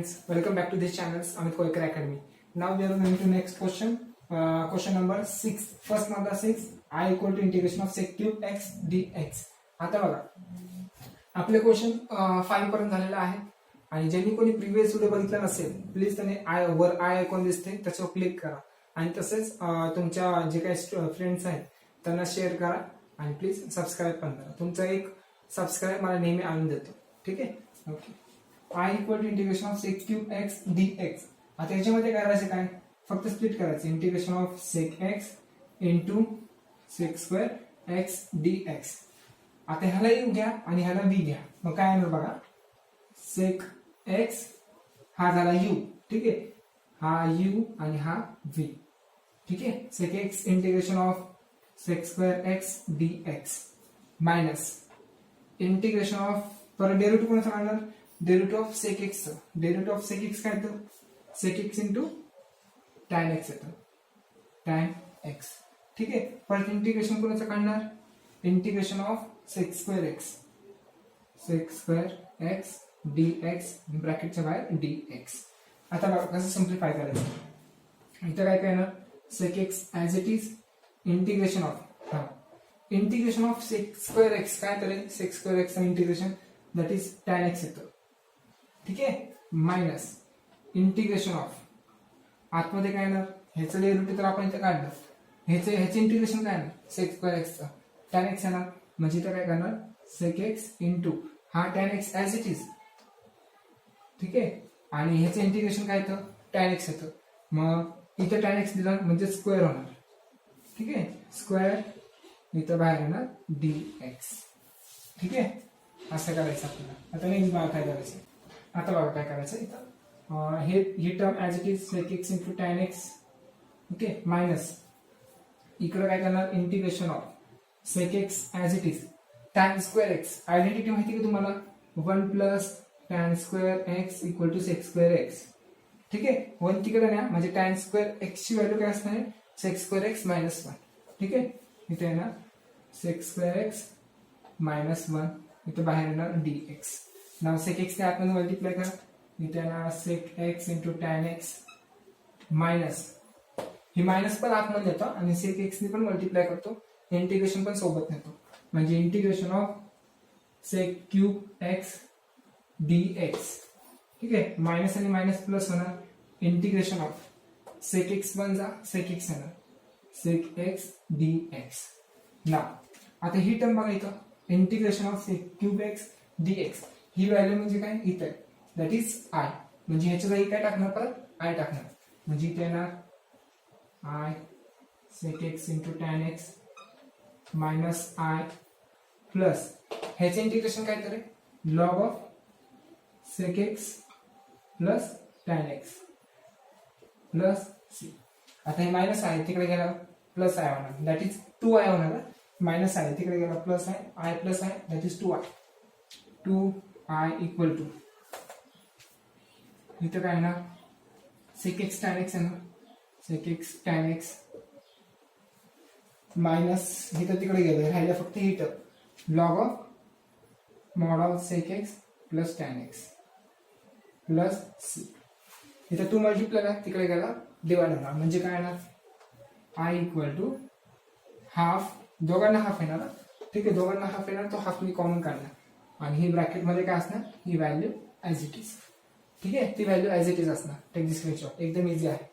friends, welcome back to this channel Amit Koikar Academy. Now we are going to next question. Question number 6. First number 6. I equal to integration of sec cube x dx. आता बघा आपले question 5 पर्यंत झालेला आहे आणि ज्यांनी कोणी previous video बघितला नसेल प्लीज त्याने वर आय आयकॉन दिसते त्याच्यावर क्लिक करा आणि तसेच तुमच्या जे काही फ्रेंड्स आहेत त्यांना शेअर करा आणि प्लीज सबस्क्राईब पण करा. तुमचा एक सबस्क्राईब मला नेहमी आनंद देतो. ठीक आहे. Okay. I equal to integration of sec cube x dx. आता याच्यामध्ये करायचं काय, फक्त स्प्लिट करायचं. Integration of sec x into sec square x dx. आता ह्याला यू घ्या आणि ह्याला v घ्या. मग काय येणार बघा, सेक एक्स हा झाला u. ठीक आहे, हा u आणि हा v. ठीक आहे. Sec x integration of sec square x dx minus integration of परत डेरिव्हेटिव्ह कोणाचा काढणार, derivative of sec x. Derivative of sec x काय येतं, sec x into tan x येतं, टॅन एक्स. ठीक आहे. परत इंटिग्रेशन कोणाचं काढणार, integration of sec square x, sec square x dx ब्रॅकेटच्या बाहेर dx. आता बघा कसं सिम्प्लिफाय करायचं. इथं काय करणार, sec x as it is integration of integration of sec square x काय तर sec square x integration that is tan x येतं. ठीक आहे. मायनस इंटिग्रेशन ऑफ आतमध्ये काय येणार, ह्याचं डेरिव्हेटिव्ह तर आपण इथं काढलं, ह्याचे इंटिग्रेशन काय येणार, सेक स्क्वेअर एक्सचं टॅन एक्स येणार. म्हणजे इथं काय करणार, सेक एक्स इंटू हा tan x as it is. ठीक आहे. आणि ह्याचं इंटिग्रेशन काय येतं, टॅन एक्स येतं. मग इथं टॅन एक्स दिला म्हणजे स्क्वेअर होणार. ठीक आहे. स्क्वेअर इथं बाहेर येणार dx. ठीक आहे. असं करायचं आपल्याला. आता नेक्स्ट बघा काय करायचं. आता बघा काय करायचं, इथं ही term as it is sec x into tan x. Okay. Minus इकडं काय करणार, integration of sec x as it is tan square x. Identity माहिती का तुम्हाला, 1 plus tan square x equal to sec square x. ठीक आहे. 1 तिकडे न्या म्हणजे टॅन स्क्वेअर एक्स ची व्हॅल्यू काय असणार, सेक स्क्वेअर एक्स मायनस 1. ठीक आहे. इथे येणार सेक स्क्वेअर एक्स मायनस 1, इथे बाहेर येणार dx. नाव सेक एक्स ने आतमध्ये मल्टिप्लाय करा, इथे येणार sec x into tan x minus ही मायनस पण आतमध्ये येतो आणि सेक एक्स ने पण मल्टिप्लाय करतो, इंटिग्रेशन पण सोबत नेतो. म्हणजे integration of sec cube x dx. ठीक आहे. मायनस आणि मायनस प्लस होणार, integration of sec x one जा सेक एक्स येणार, सेक एक्स dx. ना आता ही टर्म बघा इथं, integration of sec cube x dx. ही व्हॅल्यू म्हणजे काय इथं, दॅट इज आय. म्हणजे ह्याच्या जागी काय टाकणार, परत आय टाकणार. म्हणजे इथे येणार I sec x into tan x minus I plus ह्याचे इंटिग्रेशन काय करे, log of sec x plus tan x plus C. आता हे मायनस आहे तिकडे गेला प्लस आय होणार, दॅट इज 2i होणार. मायनस आहे तिकडे गेला प्लस आहे, आय प्लस आहे that is 2i. 2i equal to इथं काय ना सेक एक्स टॅन एक्स आहे ना, sec x tan x minus इथं तिकडे गेलं, राहिलं फक्त ही term log of mod of sec x plus tan x plus c. इथं 2 मल्टिप्लाय करा, तिकडे गेला डिवाइड होणार. म्हणजे काय येणार, आय इक्वल टू हाफ, दोघांना हाफ येणार. ठीक आहे. दोघांना हाफ येणार, तो हाफ मी कॉमन काढणार आणि ही ब्रॅकेट मध्ये काय असणार, ही व्हॅल्यू ऍज इट इज. ठीक आहे. ती व्हॅल्यू ऍज इट इज असणार. टेक दिस स्क्रीनशॉट, एकदम इझी आहे.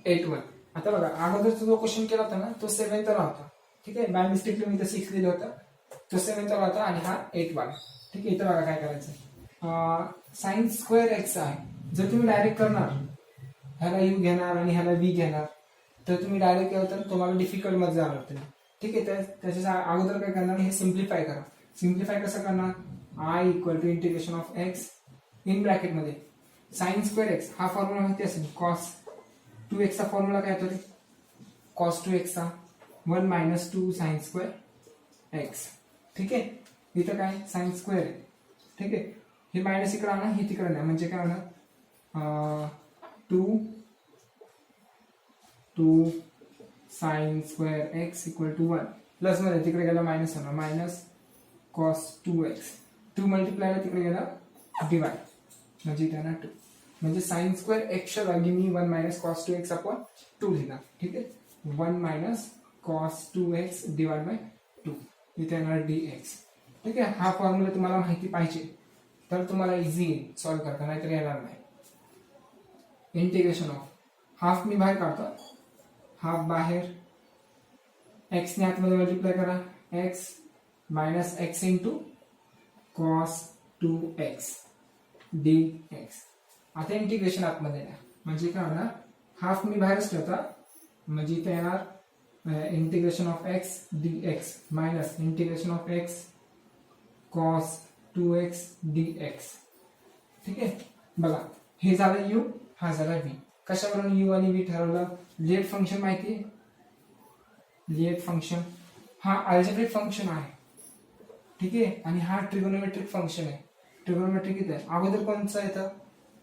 8-1. आता बघा अगोदरचा जो क्वेश्चन केला होता ना तो 7th ला होता. ठीक आहे. बाय मिस्टेकली मी इथं 6 लिहिलं होतं, तो 7th ला होता आणि हा 8 वाला. ठीक आहे. इथं बघा काय करायचं, साइन स्क्वेअर एक्स आहे. जर तुम्ही डायरेक्ट करणार, ह्याला यू घेणार आणि ह्याला व्ही घेणार, तर तुम्ही डायरेक्ट केलं तर तुम्हाला डिफिकल्ट मध्ये जाणार तुम्ही. ठीक आहे. त्याच्या अगोदर काय करणार, हे सिम्प्लिफाय करा. सिम्प्लिफाय कसं करणार, I equal to integration of x in bracket मध्ये साइन स्क्वेअर एक्स हा फॉर्म्युला माहिती असेल, कॉस 2x चा फॉर्म्युला काय येतो, कॉस 2x चा 1 मायनस 2 साइन स्क्वेअर एक्स. ठीक आहे. इथं काय साइन स्क्वेअर आहे. ठीक आहे. हे मायनस इकडे आणा, हे तिकडे नाही. म्हणजे काय होणार, 2 sine square x equal to 1 plus मध्ये तिकडे गेला मायनस होणार, मायनस कॉस 2x 2 मल्टिप्लायला तिकडे गेला डिवाइड, म्हणजे इथे येणार 2. म्हणजे साइन स्क्वेअर एक्सच्या जागी मी 1 मायनस कॉस 2x अपॉन 2 लिहिणार. ठीक आहे, 1 minus cos 2x divide by 2, इथे येणार dx. ठीक आहे, हा फॉर्म्युला तुम्हाला माहिती पाहिजे तर तुम्हाला इझी येईल सॉल्व्ह करता, नाहीतर येणार नाही. इंटिग्रेशन ऑफ हाफ मी बाहेर काढतो, हाफ बाहेर, एक्स ने आतमध्ये मल्टिप्लाय करा, x minus x into cos 2x dx. आता इंटिग्रेशन आतमध्ये द्या, म्हणजे काय होणार, हाफ मी बाहेरच ठेवता, म्हणजे इथे येणार integration of x dx minus integration of x cos 2x dx. ठीक आहे, बघा हे झालं u, हा झाला v. कशावरून u आणि v ठरवलं, लिएट फंक्शन माहिती आहे, लिएट फंक्शन हा अल्जेब्रिक फंक्शन आहे. ठीक आहे, आणि हा ट्रिगोनोमेट्रिक फंक्शन आहे. ट्रिगोनोमेट्रिक इथे अगोदर कोणचं येतं,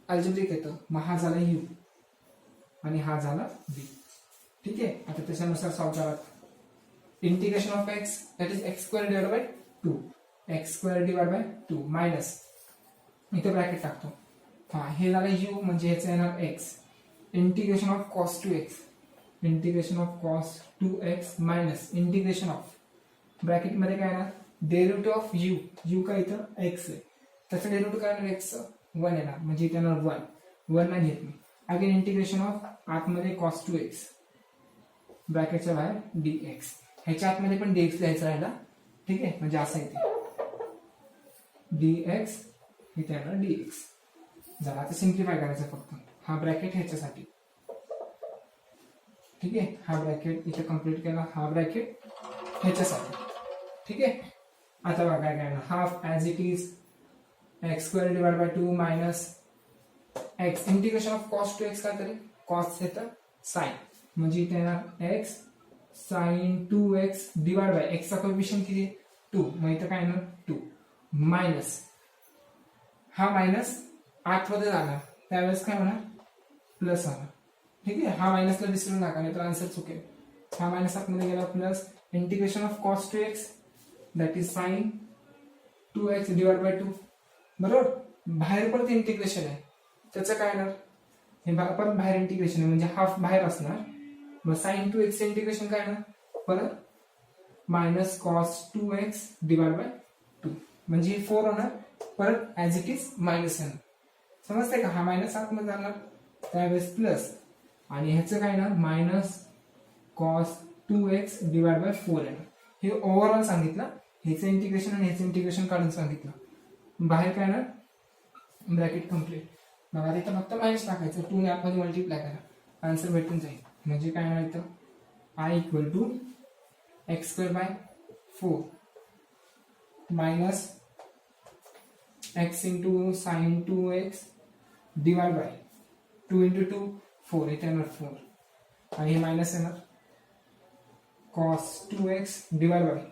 अल्जेब्रिक येतं, मग हा झाला u आणि हा झाला v. ठीक आहे, आता त्याच्यानुसार सॉल्व्ह करा. Integration of x that is x square divide by 2, x square divide by 2 minus इथे ब्रॅकेट टाकतो, हा हे झालं u म्हणजे ह्याचं येणार x, integration of cos 2x, integration of cos 2x minus integration of bracket मध्ये काय येणार, डेरिव्हेटिव्ह ऑफ u काय इथं x आहे, त्याचं डेरिव्हेटिव्ह काय येणार x 1 येणार, म्हणजे इथे येणार 1 नाही घेत मी. अगेन इंटिग्रेशन ऑफ आतमध्ये cos 2x ब्रॅकेटच्या बाहेर dx, ह्याच्या आतमध्ये पण dx लिहायचं राहिला. ठीक आहे, म्हणजे असं इथे dx इथे येणार dx. झाला, आता सिम्प्लिफाय करायचं फक्त, हा ब्रॅकेट ह्याच्यासाठी. ठीक आहे, हा ब्रॅकेट इथे कंप्लीट केला, हा ब्रॅकेट ह्याच्यासाठी. ठीक आहे, आता बघा काय करणार, half as it is x square divide by 2 minus x integration of cos 2x काय तरी कॉस येतं साइन, म्हणजे इथे येणार x sine 2x divide by एक्सचा कोएफिशिएंट किती 2, मग इथं काय येणार 2 मायनस हा मायनस आतमध्ये जाणार, त्यावेळेस काय होणार प्लस होणार. ठीक आहे, हा मायनसला विसरून नका, नाही तर आन्सर चुकेल. हा मायनस आतमध्ये गेला plus integration of cos 2x that is sign 2x divide by 2. बरोबर, बाहेर परत इंटिग्रेशन आहे, त्याचं काय येणार, हे परत बाहेर इंटिग्रेशन आहे, म्हणजे हाफ बाहेर असणार, मग साइन 2x इंटिग्रेशन काय येणार परत minus cos 2x divide by 2, म्हणजे 4 होणार, परत ऍज इट इज मायनस येणार. समजते का, हा मायनस आतमध्ये जाणार, त्यावेळेस प्लस, आणि ह्याचं काय येणार minus cos 2x divide by 4 येणार. हे ओव्हरऑल सांगितलं, ह्याचं इंटिग्रेशन आणि ह्याचं इंटिग्रेशन काढून सांगितलं. बाहेर काय येणार ब्रॅकेट कम्प्लीट, बघा इथं फक्त मायनस टाकायचं, 2 ने आतमध्ये मल्टिप्लाय करा, आन्सर भेटून जाईल. म्हणजे काय येणार इथं i equal to x square by 4 minus x into sine 2x divide by 2 into 2 4, इथे येणार 4, आणि हे मायनस येणार cos 2x डिवाइड बाय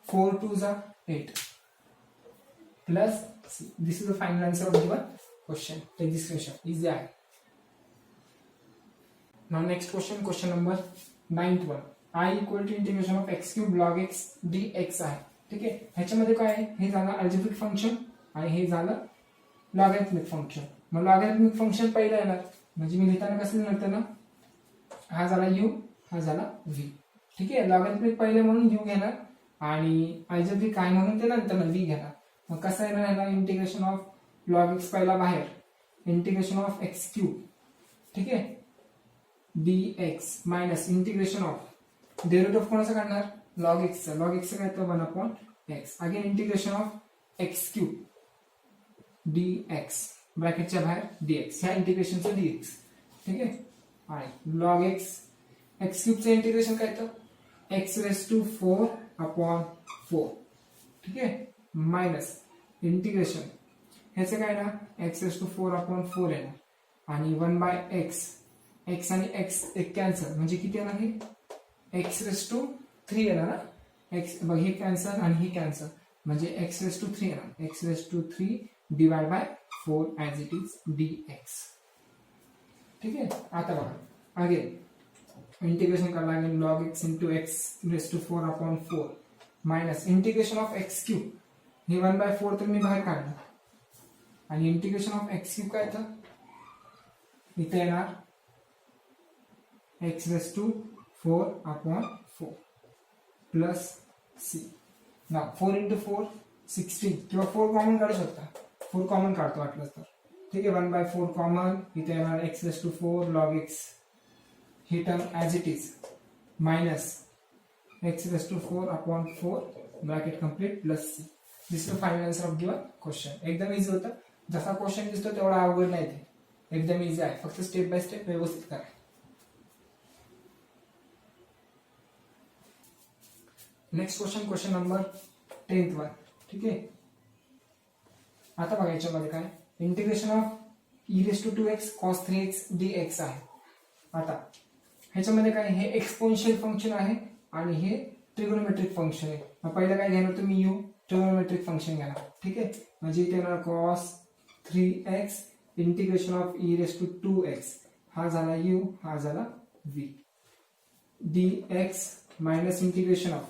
4 2 जा 8 plus this is the final answer of given question. Take this question, easy आहे. Now next question, question number 9th one, i equal to integration of x cube log x dx आहे. ठीक आहे, ह्याच्यामध्ये काय आहे, हे झालं अल्जेब्रिक फंक्शन आणि हे झालं लॉगॅरिथमिक फंक्शन. मग लॉगॅरिथमिक फंक्शन पहिलं येणार, म्हणजे मी लिहिताना कसं लिहिणार ना, हा झाला u, हा झाला v. ठीक आहे, लॉगॅरिथमिक पहिले म्हणून u घेणार आणि अल्जेब्रिक काय म्हणून ते नंतर v घेणार. मग कसं येणार ह्याला, इंटिग्रेशन ऑफ log x पहिला बाहेर, इंटिग्रेशन ऑफ x क्यूब, ठीक आहे dx minus integration of derivative कोणाचं काढणार log x चा, log x चा काय तर 1 upon x, again integration of x cube dx ब्रॅकेटच्या बाहेर dx, ह्या इंटिग्रेशनचं dx. ठीक आहे, आणि log x x क्यूबचं इंटिग्रेशन काय तर x रेज टू 4 अपॉन 4. ठीक आहे, मायनस इंटिग्रेशन ह्याचं काय ना x रेज टू 4 अपॉन 4 येणार, आणि 1 बाय x आणि x एक कॅन्सल, म्हणजे किती येणार हे x रेज टू 3 येणार ना, x बघ हे कॅन्सल आणि हे कॅन्सल, म्हणजे x रेज टू 3 येणार, x raise to 3 divide by 4 as it is dx. ठीक आहे, आता बघा अगेन इंटिग्रेशन करायला लागेल log x into x raise to 4 upon 4 minus integration of x cube, हे 1/4 तर मी बाहेर काढलं आणि इंटिग्रेशन ऑफ एक्स क्यूब काय तर इथे येणार x raise to 4/4 plus C. ना 4 × 4 16 किंवा 4 कॉमन काढू शकता. 4 कॉमन काढतो वाटलं तर. ठीक आहे. 1/4 कॉमन इथे येणार x raise to 4 log x ही term as it is minus x raised to 4/4 bracket complete plus C. This is the final answer of given question. एकदम इझी होतं. जसा क्वेश्चन दिसतो तेवढा अवघड नाही ते. एकदम इझी आहे. फक्त स्टेप बाय स्टेप व्यवस्थित करा. Next question number 10th one. ठीक आहे. आता बघा याच्यामध्ये काय integration of e⁻²x cos 3x dx आहे. आता ह्याच्यामध्ये काय हे एक्सपोनेन्शियल फंक्शन आहे आणि हे ट्रिगोनोमेट्रिक फंक्शन आहे. मग पहिलं काय घेणार तुम्ही u ट्रिगोनोमेट्रिक फंक्शन घेणार. ठीक आहे. म्हणजे इथे येणार cos 3x integration of e⁻²x हा झाला u हा झाला v dx minus integration of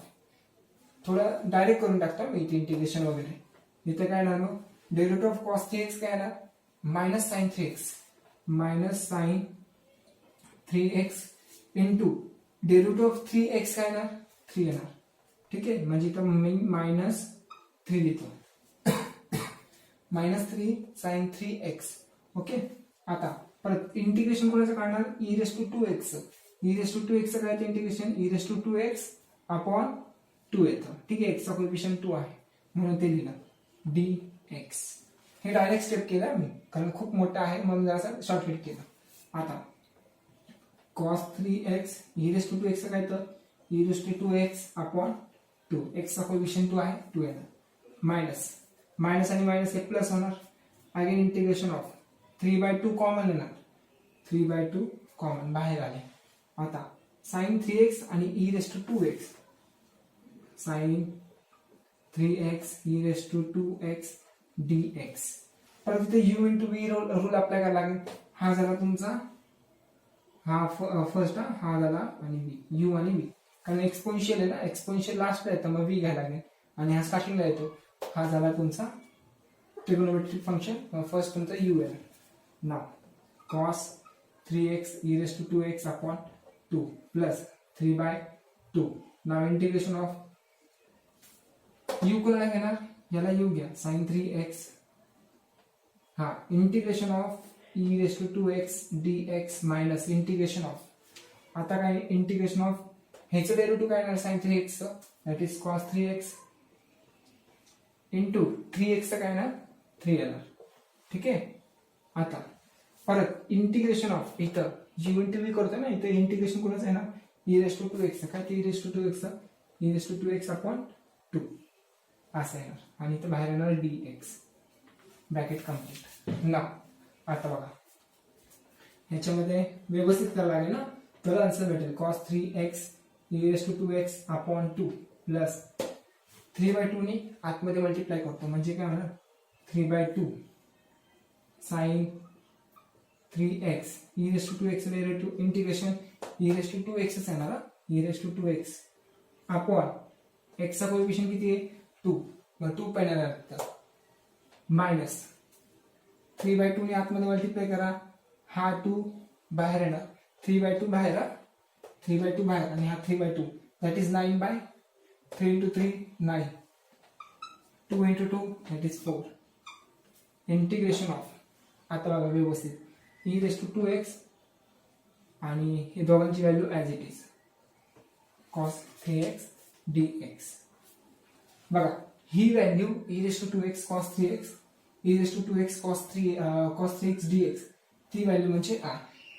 थोडं डायरेक्ट करून टाकतो मी इथे इंटिग्रेशन वगैरे. इथे काय येणार मग डेरिव्हेटिव्ह ऑफ cos 3x काय येणार minus sine 3x into derivative of 3x काय येणार 3 येणार. ठीक आहे. म्हणजे इथं मी -3 लिहितो -3 sin 3x. ओके. आता परत इंटिग्रेशन कोणाचं काढणार e⁻²x काय ते इंटिग्रेशन e⁻²x/2 येतं. ठीक आहे. x चा कोएफिशियंट 2 आहे म्हणून ते लिहिलं dx. हे डायरेक्ट स्टेप केला मी कारण खूप मोठं आहे म्हणून जरा शॉर्टकट केलं. आता cos 3x e⁻²x काय तर e⁻²x/2 x चा कोएफिशियंट 2 आहे 2 येणार मायनस आणि मायनस हे प्लस होणार. अगेन इंटिग्रेशन ऑफ 3/2 कॉमन येणार 3/2 कॉमन बाहेर आले. आता sin 3x आणि e⁻²x sin 3x e⁻²x dx. परत इथे u × v रूल अप्लाय करायला लागेल. हा झाला तुमचा हा फर्स्ट हा झाला आणि v u आणि v कारण एक्सपोनेन्शियल आहे ना एक्सपोनेन्शियल लास्टला येतं मग v घ्यायला लागेल आणि हा स्टार्टिंगला येतो. हा झाला तुमचा ट्रिगोनोमेट्रिक फंक्शन फर्स्ट तुमचा u आहे. नाव cos 3x e⁻²x/2 plus 3/2. Now integration of u कोणाला घेणार याला u घ्या sin 3x हा integration of e⁻²x dx minus integration of आता काय इंटिग्रेशन ऑफ ह्याचं डेरिव्हेटिव्ह काय येणार sin 3x that is cos 3x into 3x काय येणार 3 येणार. ठीक आहे. आता परत इंटिग्रेशन ऑफ इथं g × v करतोय ना इथं इंटिग्रेशन कोणाचं आहे ना e⁻²x काय ते e⁻²x/2 असं येणार आणि इथं बाहेर येणार dx ब्रॅकेट कंप्लीट. ना आता बघा ह्याच्यामध्ये व्यवस्थित करायला लागेल ना तर आन्सर भेटेल cos 3x e⁻²x/2 प्लस 3/2 ने आतमध्ये मल्टिप्लाय करतो म्हणजे काय होणार 3/2 sin 3x e⁻²x derivative integration e⁻²x येणार e⁻²x अपॉन x चा कोएफिशियंट किती आहे 2 मग 2 पण येणार मायनस 3/2 ने आतमध्ये मल्टिप्लाय करा हा 2 बाहेर येणार 3/2 बाहेर 3/2 बाहेर आणि हा 3/2 that is 9/3 × 3 9 2 × 2 that is 4 integration of आता बघा व्यवस्थित e⁻²x आणि हे दोघांची value as it is cos 3x dx. बघा ही value e⁻²x cos 3x e⁻²x cos 3x dx ती व्हॅल्यू म्हणजे i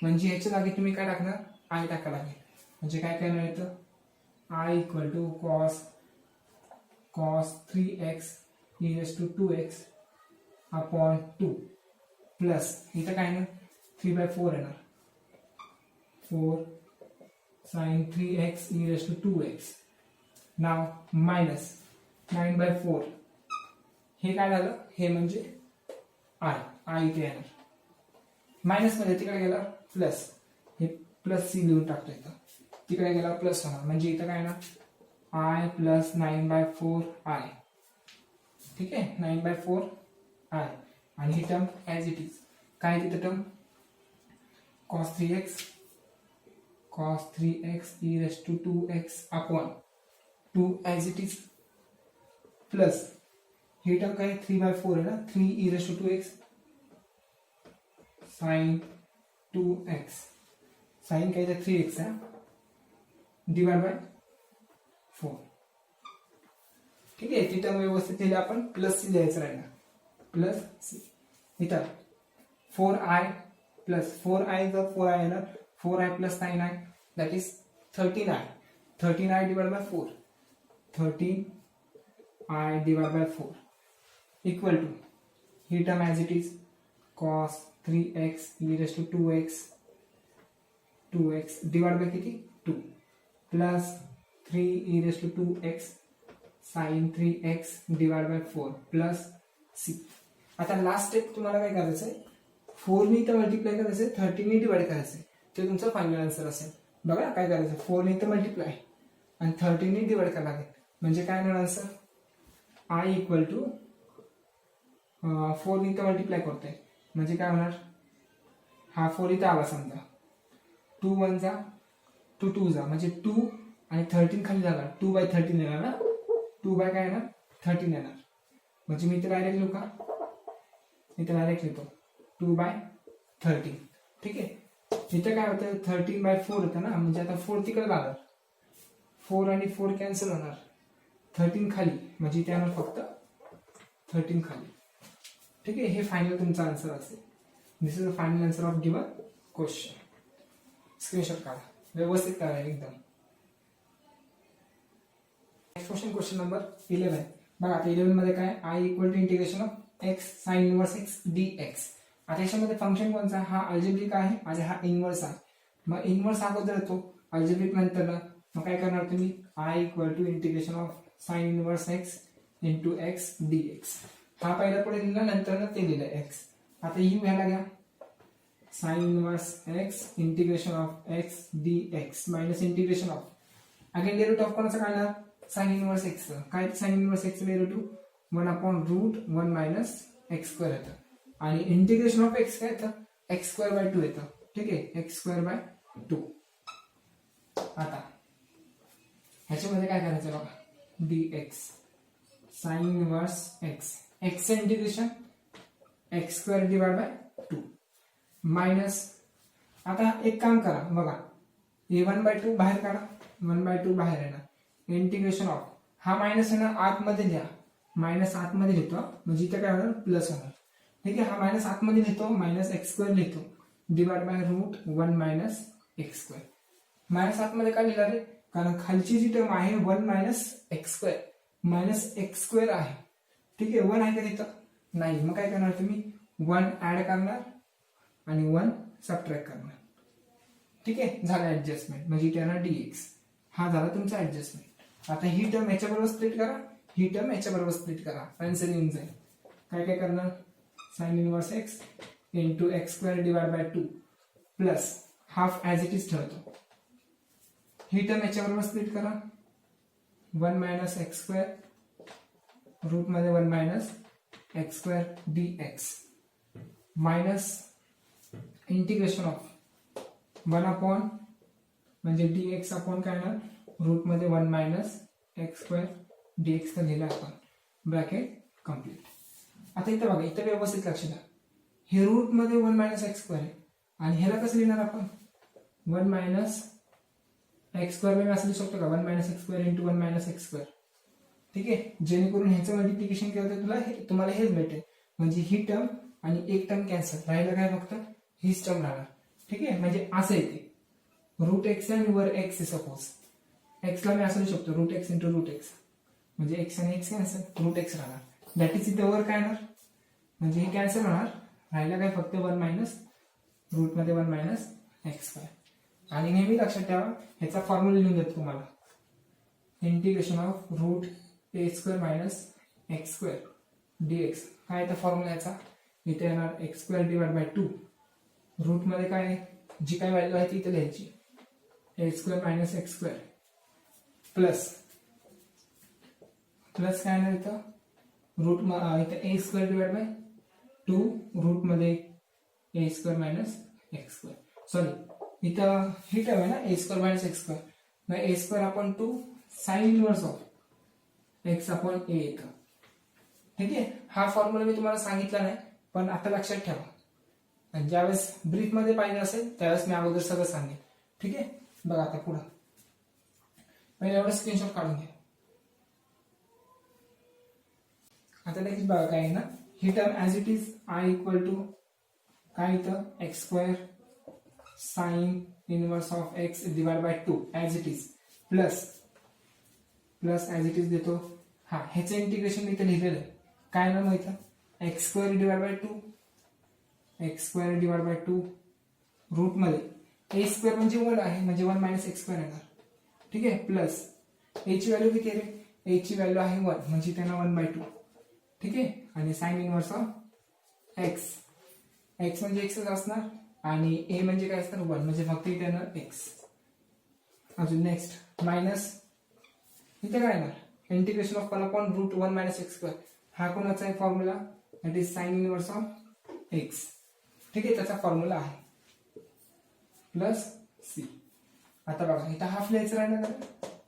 म्हणजे ह्याच्या जागी तुम्ही काय टाकणार i टाकायला लागेल म्हणजे काय करणार येतं i = cos 3x e⁻²x/2 plus इथं काय येणार 3/4 येणार 4 sin 3x e⁻²x नाव मायनस 9/4 हे काय झालं हे म्हणजे i इथे येणार मायनस मध्ये तिकडे गेला प्लस हे प्लस सी लिहून टाकतो इथं तिकडे गेला प्लस होणार म्हणजे इथं काय येणार i + 9/4 i. ठीक आहे 9/4 आय आणि ही टर्म ॲज इट इज काय तिथं term cos 3x e raised to 2x upon 2 as it is plus he term काय 3/4 आहे ना 3 e raised to 2x sin 2x sin काय तर 3x आहे डिवाइड बाय 4 ठीक आहे ती टर्म व्यवस्थित लिहिली आपण प्लस सी लिहायचं राहिला प्लस सी इथं 4i प्लस 4i जर 4i येणार 4i plus 9i that is 13i 13i divide by 4 13i divide by 4 equal to ही term as it is cos 3x e raised to 2x divide by किती 2 plus 3 e raised to 2x sin 3x divide by 4 plus c आता last step तुम्हाला काय करायचं आहे 4 ने इथं multiply करायचं आहे 13 ने डिवाइड करायचं आहे ते तुमचं फायनल आन्सर असेल बघा काय करायचं 4 ने इथं मल्टिप्लाय आणि 13 ने डिवाइड करायला लागेल म्हणजे काय होणार आन्सर i इक्वल टू 4 ने इथं मल्टिप्लाय करतोय म्हणजे काय होणार हा 4 इथं आला समजा 2 1 जा 2 2 जा म्हणजे 2 आणि 13 खाली झाला 2/13 येणार ना 2 बाय काय येणार 13 येणार म्हणजे मी इथे डायरेक्ट लिहू का इथे डायरेक्ट लिहितो 2/13 ठीक आहे इथे काय होतं 13/4 होतं ना म्हणजे आता 4 तिकडे लागणार 4 आणि 4 कॅन्सल होणार 13 खाली म्हणजे इथे येणार फक्त 13 खाली ठीक आहे हे फायनल तुमचा आन्सर असेल this is the final answer of given question screenshot काढा व्यवस्थित करा एकदम क्वेश्चन नंबर 11 बघा आता 11 मध्ये काय i equal to integration of x sin inverse x dx आता याच्यामध्ये फंक्शन कोणता हा अल्जेब्रिक आहे आणि हा इनवर्स आहे मग इनवर्स अगोदर येतो अल्जेब्रिक नंतर मग काय करणार तुम्ही i equal to integration of sin inverse x into x dx हा पहिला पुढे लिहिला नंतर ते लिहिलं x आता ही घ्यायला घ्या sin inverse x integration of x dx minus integration of again derivative of कोणाचा काढणार sin इनवर्स x काय sin inverse x derivative 1/√1 minus x² येतं आणि इंटिग्रेशन ऑफ x काय येतं x²/2 येतं ठीक आहे x²/2 आता ह्याच्यामध्ये काय करायचं बघा dx sin inverse x x चे integration x² divide by 2 minus आता एक काम करा बघा हे 1/2 बाहेर काढा 1/2 बाहेर येणार इंटिग्रेशन ऑफ हा मायनस आहे ना आतमध्ये लिहा मायनस आतमध्ये लिहितो म्हणजे इथे काय होणार प्लस होणार ठीक आहे हा मायनस आतमध्ये लिहितो मायनस x² लिहितो divide by √1 minus x² minus आतमध्ये काय लिहिला रे कारण खालची जी टर्म आहे 1 मायनस x² आहे ठीक आहे 1 आहे का तिथं नाही मग काय करणार तुम्ही 1 ऍड करणार आणि 1 सबट्रॅक्ट करणार ठीक आहे झालं ऍडजस्टमेंट म्हणजे इथे येणार dx हा झाला तुमचा ऍडजस्टमेंट आता ही टर्म याच्या बरोबर स्प्लिट करा ही टर्म याच्या बरोबर स्प्लिट करा आन्सर येऊन जाईल काय करणार sin inverse x into x² divide by 2 plus half as it is ठेवतो ही टर्म याच्या बरोबर स्प्लिट करा 1 मायनस x² रूट मध्ये 1 minus x² dx minus integration of 1 upon म्हणजे dx अपॉन काय ना रूट मध्ये 1 मायनस x² dx का लिहिला आपण ब्रॅकेट कम्प्लीट आता इथं बघा इथं व्यवस्थित लक्ष द्या हे रूट मध्ये 1 मायनस x² आहे आणि ह्याला कसं लिहिणार आपण 1 मायनस x² वेगळं असं लिहू शकतो का 1 minus x² into 1 minus x² ठीक आहे जेणेकरून ह्याचं मल्टिप्लिकेशन केलं तर तुम्हाला हेच भेटेल म्हणजे ही टर्म आणि एक टर्म कॅन्सल राहिलं काय फक्त हीच टर्म राहणार ठीक आहे म्हणजे असं येते √x आणि वर x आहे सपोज x ला मी असं लिहू शकतो √x इंटू √x म्हणजे x आणि x कॅन्सल √x राहणार दॅट इज इथं वर काय येणार म्हणजे हे कॅन्सल होणार राहिलं काय फक्त 1 मायनस रूट मध्ये 1 मायनस x² आणि नेहमी लक्षात ठेवा ह्याचा फॉर्म्युला लिहून देतो तुम्हाला integration of √a² minus x² dx काय तर फॉर्म्युला याचा इथे येणार x² डिवाइड बाय 2 रूट मध्ये काय जी काय व्हॅल्यू आहे ती इथे लिहायची a² मायनस x² प्लस काय येणार इथं रूट इथं a square divide by 2 root मध्ये a square minus x square, sorry इथं ही टर्म आहे ना a square minus x square, मग a square upon 2 sine inverse of x upon a येतं. ठीक आहे, हा फॉर्म्युला मी तुम्हाला सांगितला नाही पण आता लक्षात ठेवा, आणि ज्यावेळेस ब्रीफ मध्ये पाहिजे असेल त्यावेळेस मी अगोदर सगळं सांगेन. ठीक आहे, बघा आता पुढं पहिले एवढं स्क्रीनशॉट काढून घ्या. आता नेक्स्ट बघा काय आहे ना, ही term as it is I equal to काय इथं x square sine inverse of x divide by 2 as it is plus as it is देतो. हा ह्याचं इंटिग्रेशन इथे लिहिलेलं आहे काय ना, मग इथं x square divide by 2 root मध्ये ए स्क्वेअर म्हणजे 1 आहे म्हणजे 1 मायनस एक्स स्क्वेअर येणार. ठीक आहे, प्लस ए ची व्हॅल्यू किती आहे रे, ए ची व्हॅल्यू आहे 1 म्हणजे त्यांना 1/2. ठीक आहे, आणि sign inverse of x, x म्हणजे एक्सच असणार आणि ए म्हणजे काय असणार 1 म्हणजे फक्त इथे येणार एक्स. अजून नेक्स्ट मायनस इथे काय येणार integration of 1 upon root 1 minus x square. हा कोणाचा आहे formula, that is sine inverse of x. ठीक आहे, त्याचा फॉर्म्युला आहे प्लस सी. आता बघा इथं हाफ लिहायचं राहिला ना,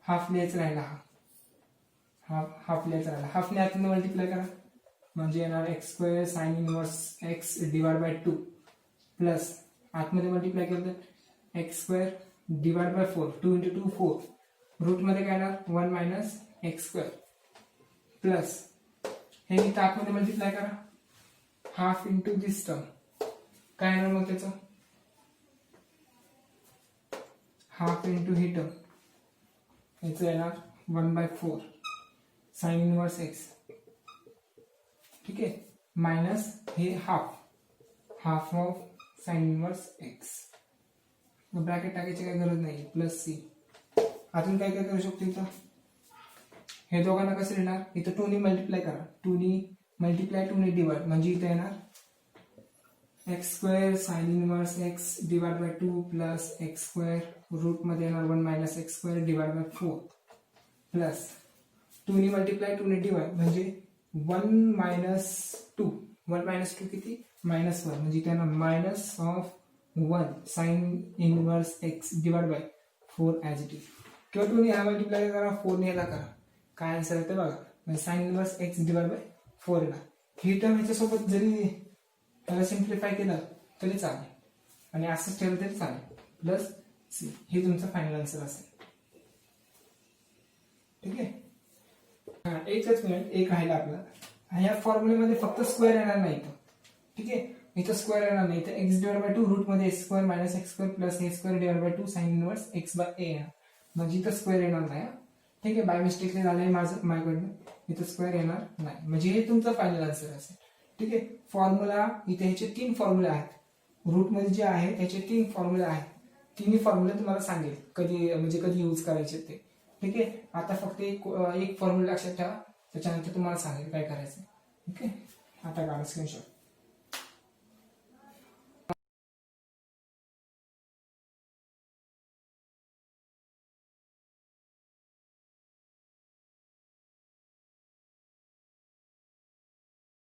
हाफ लिहायचं राहिला, हाफ लिहायचं राहिला, हाफने आतमध्ये मल्टिप्लाय करा म्हणजे येणार x square sine inverse x divide by 2 plus आतमध्ये मल्टिप्लाय केलं तर x square divide by 4, 2 into 2 4, root मध्ये काय येणार 1 मायनस एक्स स्क्वेअर प्लस हे इथं आतमध्ये मल्टिप्लाय करा हाफ इंटू दिस टर्म, काय येणार मग त्याचं हाफ इंटू ही टर्म, याचं येणार 1/4 साइन इनवर्स एक्स. ठीक आहे, मायनस हे half of sine inverse x. Bracket टाकायची काही गरज नाही, प्लस सी. अजून काय काय करू शकतो इथं, हे दोघांना कसं लिहिणार, इथं 2 ने मल्टिप्लाय करा, 2 ने मल्टिप्लाय 2 ने डिवाइड म्हणजे इथं येणार x square sine inverse x divide by 2 plus x square root मध्ये येणार 1 minus x square divide by 4 plus 2 ने मल्टिप्लाय 2 ने डिवाइड म्हणजे 1 मायनस 2, 1 मायनस 2 किती मायनस 1 म्हणजे त्यांना minus of 1 sign inverse x divide by 4 as it is, किंवा 2 ने हा मल्टिप्लाय करा 4 ने ह्याला करा, काय आन्सर येते बघा म्हणजे sign inverse x divide by 4 येणार. ही टर्म ह्याच्यासोबत जरी त्याला सिम्प्लिफाय केलं तरी चालेल आणि असंच ठेवलं तरी चालेल प्लस सी. हे तुमचं फायनल आन्सर असेल. ठीक आहे, एकच मिनिट एक राहिला आपला, या फॉर्म्युलेमध्ये फक्त स्क्वेअर येणार नाही इथं. ठीक आहे, इथं स्क्वेअर येणार नाही, इथं एक्स डिवाइड बाय 2 रूट मध्ये x square minus x square plus a square divide by 2 sine inverse x by a येणार म्हणजे इथं स्क्वेअर येणार नाही. ठीक आहे, बाय मिस्टेकली झालंय माझ्याकडनं, इथं स्क्वेअर येणार नाही म्हणजे हे तुमचं फायनल आन्सर असेल. ठीक आहे, फॉर्म्युला इथे ह्याचे 3 फॉर्म्युले आहेत, रूट मध्ये जे आहे त्याचे 3 फॉर्म्युले आहेत, तिन्ही फॉर्म्युले तुम्हाला सांगेल कधी म्हणजे कधी यूज करायचे ते. ठीक आहे, आता फक्त एक फॉर्म्युला लक्षात ठेवा, त्याच्यानंतर तुम्हाला सांगेल काय करायचं. ओके, आता काढा स्क्रीनशॉट.